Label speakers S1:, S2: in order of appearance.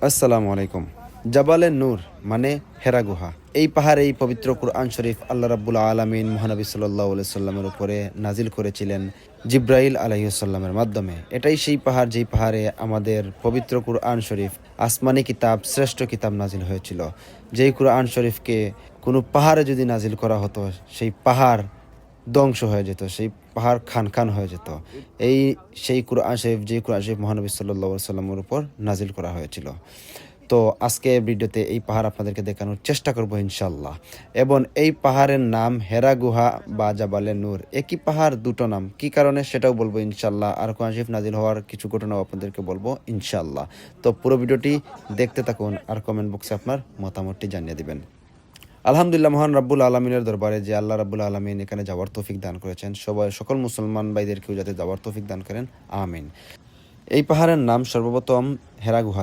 S1: আসসালামু আলাইকুম। জাবালে নূর মানে হেরা গুহা। এই পাহাড়ে এই পবিত্র কুরআন শরীফ আল্লাহ রাব্বুল আলামিন মহানবী সাল্লাল্লাহু আলাইহি সাল্লামের উপরে নাজিল করেছিলেন জিব্রাইল আলাইহিস সালামের মাধ্যমে। এটাই সেই পাহাড় যেই পাহাড়ে আমাদের পবিত্র কুরআন শরীফ আসমানি কিতাব, শ্রেষ্ঠ কিতাব নাজিল হয়েছিল। যেই কুরআন শরীফকে কোনো পাহাড়ে যদি নাজিল করা হতো, সেই পাহাড় ধ্বংস হয়ে যেত, সেই পাহাড় খান খান হয়ে যেত। এই সেই কুরআন শরীফ, যে কুরআন শরীফ মহানবী সাল্লাল্লাহু আলাইহি সাল্লামের উপর নাজিল করা হয়েছিল। তো আজকে ভিডিওতে এই পাহাড় আপনাদেরকে দেখানোর চেষ্টা করব ইনশাল্লাহ। এবং এই পাহাড়ের নাম হেরা গুহা বা জাবালে নূর। একই পাহাড় দুটো নাম, কি কারণে সেটাও বলবো ইনশাল্লাহ। আর কোরআন শরীফ নাজিল হওয়ার কিছু ঘটনাও আপনাদেরকে বলবো ইনশাল্লাহ। তো পুরো ভিডিওটি দেখতে থাকুন আর কমেন্ট বক্সে আপনার মতামতটি জানিয়ে দিবেন। আলহামদুলিল্লাহ, মহান রাব্বুল আলমিনের দরবারে যে আল্লাহ রাব্বুল আলমিন এখানে যাওয়ার তৌফিক দান করেছেন, সকল মুসলমান ভাইদেরকেও যাতে যাওয়ার তৌফিক দান করেন, আমিন। এই পাহাড়ের নাম সর্বপ্রথম হেরা গুহা